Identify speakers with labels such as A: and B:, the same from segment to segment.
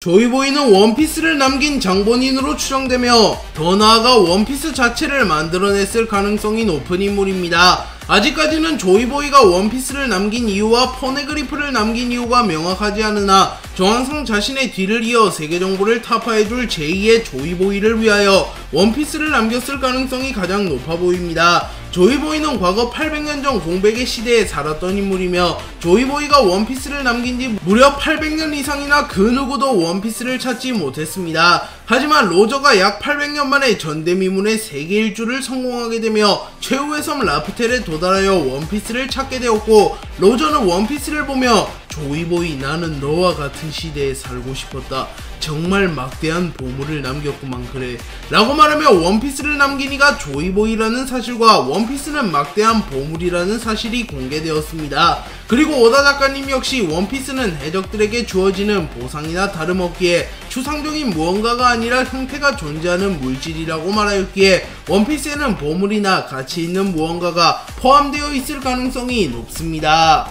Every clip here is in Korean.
A: 조이보이는 원피스를 남긴 장본인으로 추정되며 더 나아가 원피스 자체를 만들어냈을 가능성이 높은 인물입니다. 아직까지는 조이보이가 원피스를 남긴 이유와 포네그리프를 남긴 이유가 명확하지 않으나 정황상 자신의 뒤를 이어 세계 정보를 타파해줄 제2의 조이보이를 위하여 원피스를 남겼을 가능성이 가장 높아 보입니다. 조이보이는 과거 800년 전 공백의 시대에 살았던 인물이며 조이보이가 원피스를 남긴지 무려 800년 이상이나 그 누구도 원피스를 찾지 못했습니다. 하지만 로저가 약 800년 만에 전대미문의 세계 일주를 성공하게 되며 최후의 섬 라프텔에 도달하여 원피스를 찾게 되었고, 로저는 원피스를 보며 조이보이, 나는 너와 같은 시대에 살고 싶었다. 정말 막대한 보물을 남겼구만 그래 라고 말하며 원피스를 남긴 이가 조이보이라는 사실과 원피스는 막대한 보물이라는 사실이 공개되었습니다. 그리고 오다 작가님 역시 원피스는 해적들에게 주어지는 보상이나 다름없기에 추상적인 무언가가 아니라 형태가 존재하는 물질이라고 말하였기에 원피스에는 보물이나 가치 있는 무언가가 포함되어 있을 가능성이 높습니다.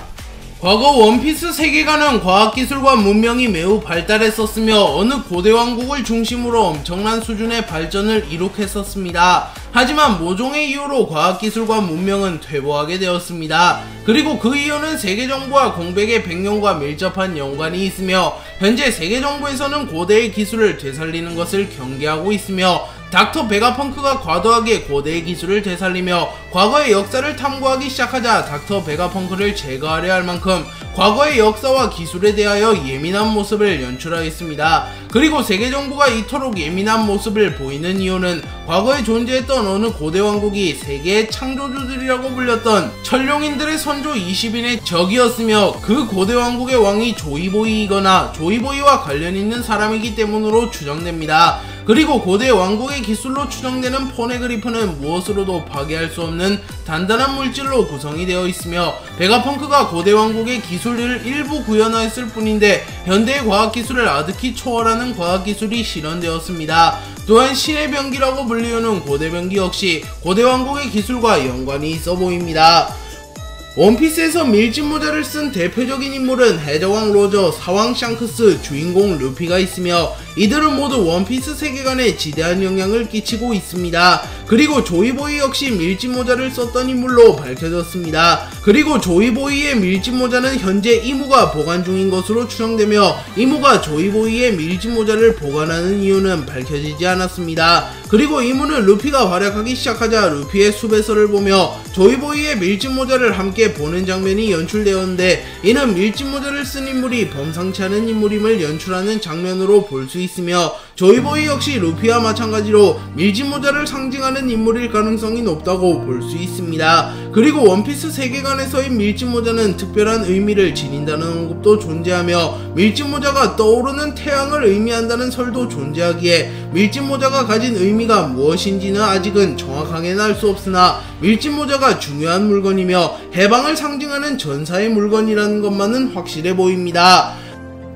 A: 과거 원피스 세계관은 과학기술과 문명이 매우 발달했었으며 어느 고대 왕국을 중심으로 엄청난 수준의 발전을 이룩했었습니다. 하지만 모종의 이유로 과학기술과 문명은 퇴보하게 되었습니다. 그리고 그 이유는 세계정부와 공백의 백년과 밀접한 연관이 있으며 현재 세계정부에서는 고대의 기술을 되살리는 것을 경계하고 있으며 닥터 베가펑크가 과도하게 고대의 기술을 되살리며 과거의 역사를 탐구하기 시작하자 닥터 베가펑크를 제거하려 할 만큼 과거의 역사와 기술에 대하여 예민한 모습을 연출하였습니다. 그리고 세계정부가 이토록 예민한 모습을 보이는 이유는 과거에 존재했던 어느 고대 왕국이 세계의 창조주들이라고 불렸던 천룡인들의 선조 20인의 적이었으며 그 고대 왕국의 왕이 조이보이이거나 조이보이와 관련 있는 사람이기 때문으로 추정됩니다. 그리고 고대 왕국의 기술로 추정되는 포네그리프는 무엇으로도 파괴할 수 없는 단단한 물질로 구성이 되어 있으며 베가펑크가 고대 왕국의 기술을 일부 구현하였을 뿐인데 현대의 과학기술을 아득히 초월하는 과학기술이 실현되었습니다. 또한 신의 병기라고 불리우는 고대 병기 역시 고대 왕국의 기술과 연관이 있어 보입니다. 원피스에서 밀짚모자를 쓴 대표적인 인물은 해적왕 로저, 사왕 샹크스, 주인공 루피가 있으며 이들은 모두 원피스 세계관에 지대한 영향을 끼치고 있습니다. 그리고 조이보이 역시 밀짚모자를 썼던 인물로 밝혀졌습니다. 그리고 조이보이의 밀짚모자는 현재 이무가 보관 중인 것으로 추정되며 이무가 조이보이의 밀짚모자를 보관하는 이유는 밝혀지지 않았습니다. 그리고 이무는 루피가 활약하기 시작하자 루피의 수배서를 보며 조이보이의 밀짚모자를 함께 보는 장면이 연출되었는데 이는 밀짚모자를 쓴 인물이 범상치 않은 인물임을 연출하는 장면으로 볼 수 있으며 조이보이 역시 루피와 마찬가지로 밀짚모자를 상징하는 인물일 가능성이 높다고 볼 수 있습니다. 그리고 원피스 세계관에서의 밀짚모자는 특별한 의미를 지닌다는 언급도 존재하며 밀짚모자가 떠오르는 태양을 의미한다는 설도 존재하기에 밀짚모자가 가진 의미가 무엇인지는 아직은 정확하게는 알 수 없으나 밀짚모자가 중요한 물건이며 해방을 상징하는 전사의 물건이라는 것만은 확실해 보입니다.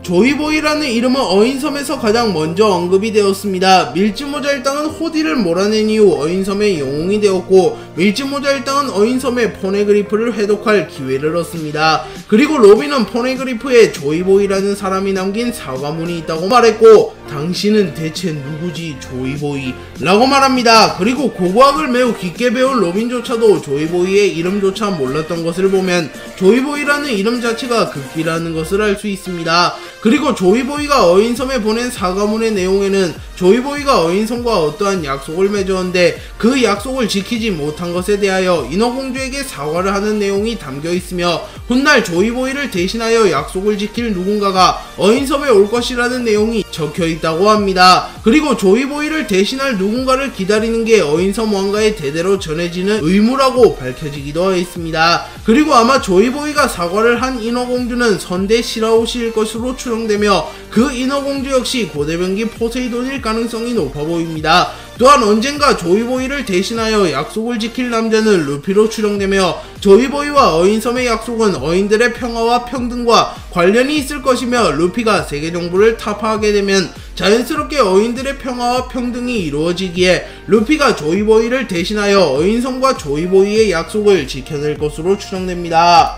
A: 조이보이라는 이름은 어인섬에서 가장 먼저 언급이 되었습니다. 밀짚모자 일당은 호디를 몰아낸 이후 어인섬의 영웅이 되었고 밀짚모자 일당은 어인섬의 포네그리프를 회독할 기회를 얻습니다. 그리고 로빈은 포네그리프에 조이보이라는 사람이 남긴 사과문이 있다고 말했고 당신은 대체 누구지 조이보이? 라고 말합니다. 그리고 고고학을 매우 깊게 배운 로빈조차도 조이보이의 이름조차 몰랐던 것을 보면 조이보이라는 이름 자체가 극기라는 것을 알 수 있습니다. 그리고 조이보이가 어인섬에 보낸 사과문의 내용에는 조이보이가 어인섬과 어떠한 약속을 맺었는데 그 약속을 지키지 못한 것에 대하여 인어공주에게 사과를 하는 내용이 담겨 있으며 훗날 조이보이를 대신하여 약속을 지킬 누군가가 어인섬에 올 것이라는 내용이 적혀 있다고 합니다. 그리고 조이보이를 대신할 누군가를 기다리는 게 어인섬 왕가의 대대로 전해지는 의무라고 밝혀지기도 했습니다. 그리고 아마 조이보이가 사과를 한 인어공주는 선대 시라오시일 것으로 추정되며 그 인어공주 역시 고대병기 포세이돈일 가능성이 높아 보입니다. 또한 언젠가 조이보이를 대신하여 약속을 지킬 남자는 루피로 추정되며 조이보이와 어인섬의 약속은 어인들의 평화와 평등과 관련이 있을 것이며 루피가 세계정부를 타파하게 되면 자연스럽게 어인들의 평화와 평등이 이루어지기에 루피가 조이보이를 대신하여 어인섬과 조이보이의 약속을 지켜낼 것으로 추정됩니다.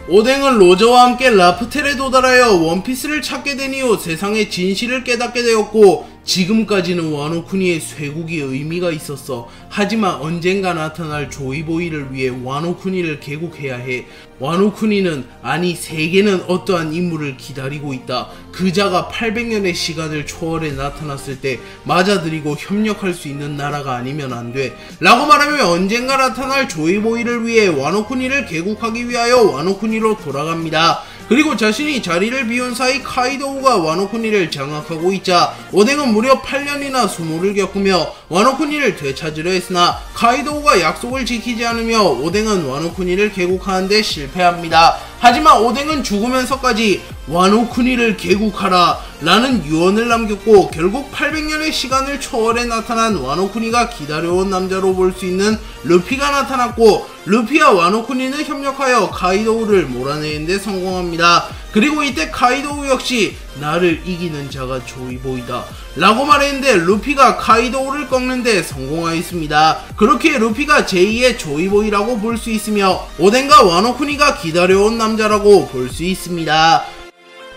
A: 오뎅은 로저와 함께 라프텔에 도달하여 원피스를 찾게 된 이후 세상의 진실을 깨닫게 되었고, 지금까지는 와노쿠니의 쇄국이 의미가 있었어. 하지만 언젠가 나타날 조이보이를 위해 와노쿠니를 개국해야 해. 와노쿠니는, 아니 세계는 어떠한 인물을 기다리고 있다. 그자가 800년의 시간을 초월해 나타났을 때 맞아들이고 협력할 수 있는 나라가 아니면 안 돼. 라고 말하며 언젠가 나타날 조이보이를 위해 와노쿠니를 개국하기 위하여 와노쿠니로 돌아갑니다. 그리고 자신이 자리를 비운 사이 카이도우가 와노쿠니를 장악하고 있자 오뎅은 무려 8년이나 수모를 겪으며 와노쿠니를 되찾으려 했으나 카이도우가 약속을 지키지 않으며 오뎅은 와노쿠니를 개국하는데 실패합니다. 하지만 오뎅은 죽으면서까지 와노쿠니를 개국하라 라는 유언을 남겼고, 결국 800년의 시간을 초월해 나타난 와노쿠니가 기다려온 남자로 볼 수 있는 루피가 나타났고, 루피와 와노쿠니는 협력하여 카이도우를 몰아내는 데 성공합니다. 그리고 이때 카이도우 역시 나를 이기는 자가 조이보이다 라고 말했는데 루피가 카이도우를 꺾는 데 성공하였습니다. 그렇게 루피가 제2의 조이보이라고 볼 수 있으며 오뎅과 와노쿠니가 기다려온 남자라고 볼 수 있습니다.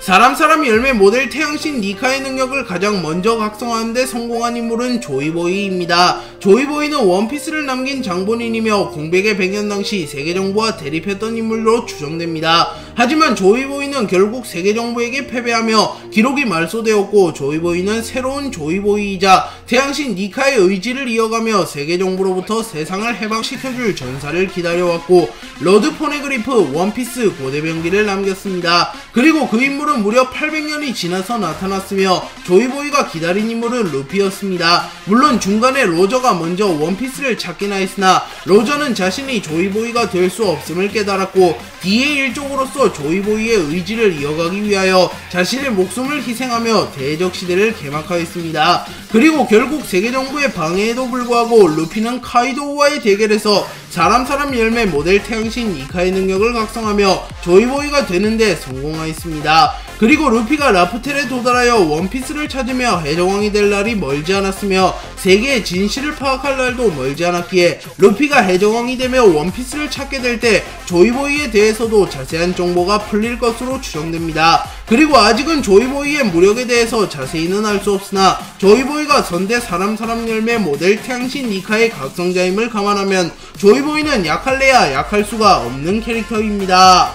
A: 사람 열매 모델 태양신 니카의 능력을 가장 먼저 각성하는 데 성공한 인물은 조이보이입니다. 조이보이는 원피스를 남긴 장본인이며 공백의 100년 당시 세계정부와 대립했던 인물로 추정됩니다. 하지만 조이보이는 결국 세계정부에게 패배하며 기록이 말소되었고, 조이보이는 새로운 조이보이이자 태양신 니카의 의지를 이어가며 세계정부로부터 세상을 해방시켜줄 전사를 기다려왔고, 러드 포네그리프 원피스 고대병기를 남겼습니다. 그리고 그 인물은 무려 800년이 지나서 나타났으며 조이보이가 기다린 인물은 루피였습니다. 물론 중간에 로저가 먼저 원피스를 찾기나 했으나 로저는 자신이 조이보이가 될 수 없음을 깨달았고, D의 일족으로서 조이보이의 의지를 이어가기 위하여 자신의 목숨을 희생하며 대적 시대를 개막하였습니다. 그리고 결국 세계정부의 방해에도 불구하고 루피는 카이도우와의 대결에서 사람 열매 모델 태양신 니카의 능력을 각성하며 조이보이가 되는데 성공하였습니다. 그리고 루피가 라프텔에 도달하여 원피스를 찾으며 해적왕이 될 날이 멀지 않았으며 세계의 진실을 파악할 날도 멀지 않았기에 루피가 해적왕이 되며 원피스를 찾게 될 때 조이보이에 대해서도 자세한 정보가 풀릴 것으로 추정됩니다. 그리고 아직은 조이보이의 무력에 대해서 자세히는 알 수 없으나 조이보이가 선대 사람 열매 모델 태양신 니카의 각성자임을 감안하면 조이보이는 약할래야 약할 수가 없는 캐릭터입니다.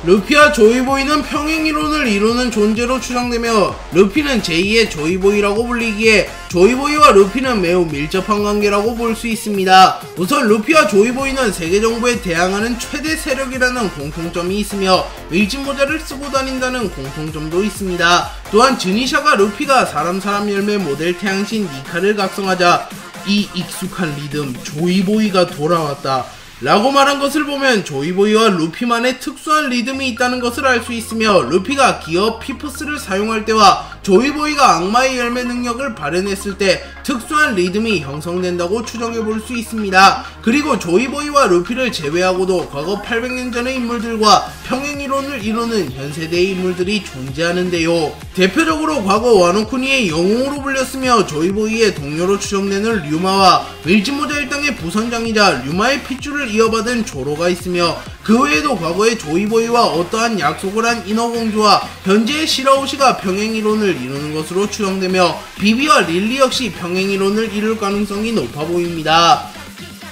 A: 루피와 조이보이는 평행이론을 이루는 존재로 추정되며 루피는 제2의 조이보이라고 불리기에 조이보이와 루피는 매우 밀접한 관계라고 볼 수 있습니다. 우선 루피와 조이보이는 세계정부에 대항하는 최대 세력이라는 공통점이 있으며 일진모자를 쓰고 다닌다는 공통점도 있습니다. 또한 즈니샤가 루피가 사람 열매 모델 태양신 니카를 각성하자 이 익숙한 리듬 조이보이가 돌아왔다 라고 말한 것을 보면 조이보이와 루피만의 특수한 리듬이 있다는 것을 알 수 있으며 루피가 기어 피프스를 사용할 때와 조이보이가 악마의 열매 능력을 발현했을 때 특수한 리듬이 형성된다고 추정해 볼 수 있습니다. 그리고 조이보이와 루피를 제외하고도 과거 800년 전의 인물들과 평행이론을 이루는 현세대의 인물들이 존재하는데요. 대표적으로 과거 와노쿠니의 영웅으로 불렸으며 조이보이의 동료로 추정되는 류마와 일진모자 일당의 부선장이자 류마의 핏줄을 이어받은 조로가 있으며 그 외에도 과거의 조이보이와 어떠한 약속을 한 인어공주와 현재의 시라오시가 평행이론을 이루는 것으로 추정되며 비비와 릴리 역시 평행이론을 이룰 가능성이 높아 보입니다.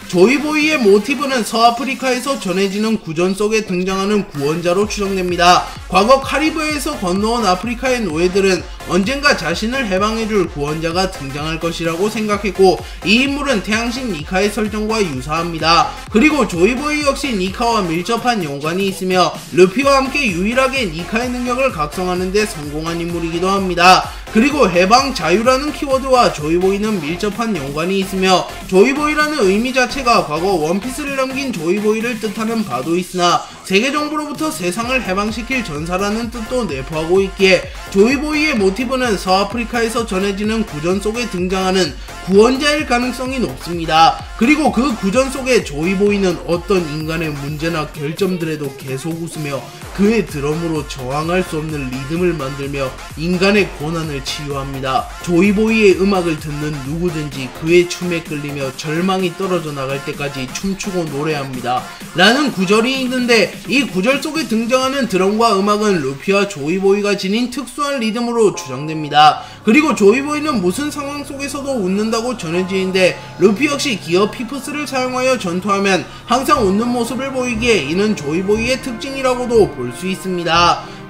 A: 조이보이의 모티브는 서아프리카에서 전해지는 구전 속에 등장하는 구원자로 추정됩니다. 과거 카리브해에서 건너온 아프리카의 노예들은 언젠가 자신을 해방해줄 구원자가 등장할 것이라고 생각했고 이 인물은 태양신 니카의 설정과 유사합니다. 그리고 조이보이 역시 니카와 밀접한 연관이 있으며 루피와 함께 유일하게 니카의 능력을 각성하는 데 성공한 인물이기도 합니다. 그리고 해방 자유라는 키워드와 조이보이는 밀접한 연관이 있으며 조이보이라는 의미 자체가 과거 원피스를 남긴 조이보이를 뜻하는 바도 있으나 세계정부로부터 세상을 해방시킬 전사라는 뜻도 내포하고 있기에 조이보이의 모티브는 서아프리카에서 전해지는 구전 속에 등장하는 구원자일 가능성이 높습니다. 그리고 그 구전 속에 조이보이는 어떤 인간의 문제나 결점들에도 계속 웃으며 그의 드럼으로 저항할 수 없는 리듬을 만들며 인간의 고난을 치유합니다. 조이보이의 음악을 듣는 누구든지 그의 춤에 끌리며 절망이 떨어져 나갈 때까지 춤추고 노래합니다. 라는 구절이 있는데, 이 구절 속에 등장하는 드럼과 음악은 루피와 조이보이가 지닌 특수한 리듬으로 추정됩니다. 그리고 조이보이는 무슨 상황 속에서도 웃는다고 전해지는데, 루피 역시 기어 피프스를 사용하여 전투하면 항상 웃는 모습을 보이기에 이는 조이보이의 특징이라고도 볼 수 있습니다.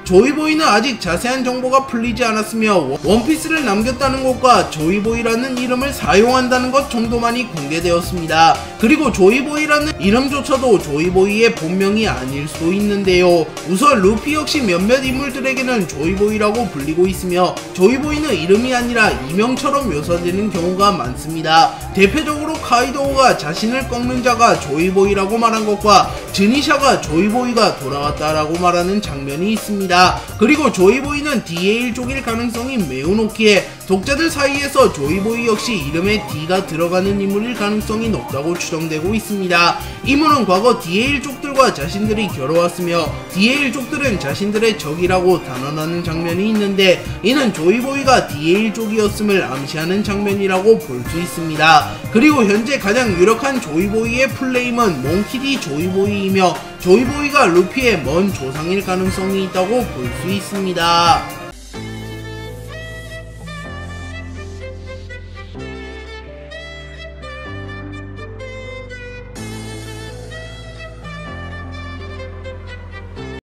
A: 조이보이는 아직 자세한 정보가 풀리지 않았으며 원피스를 남겼다는 것과 조이보이라는 이름을 사용한다는 것 정도만이 공개되었습니다. 그리고 조이보이라는 이름조차도 조이보이의 본명이 아닐 수도 있는데요. 우선 루피 역시 몇몇 인물들에게는 조이보이라고 불리고 있으며 조이보이는 이름이 아니라 이명처럼 묘사되는 경우가 많습니다. 대표적으로 카이도우가 자신을 꺾는 자가 조이보이라고 말한 것과 즈니샤가 조이보이가 돌아왔다라고 말하는 장면이 있습니다. 그리고 조이보이는 D의 일족일 가능성이 매우 높기에 독자들 사이에서 조이보이 역시 이름에 D가 들어가는 인물일 가능성이 높다고 추정되고 있습니다. 이문은 과거 D의 일족들과 자신들이 겨뤄왔으며 D의 일족들은 자신들의 적이라고 단언하는 장면이 있는데, 이는 조이보이가 D의 일족이었음을 암시하는 장면이라고 볼 수 있습니다. 그리고 현재 가장 유력한 조이보이의 풀네임은 몽키디 조이보이이며 조이보이가 루피의 먼 조상일 가능성이 있다고 볼 수 있습니다.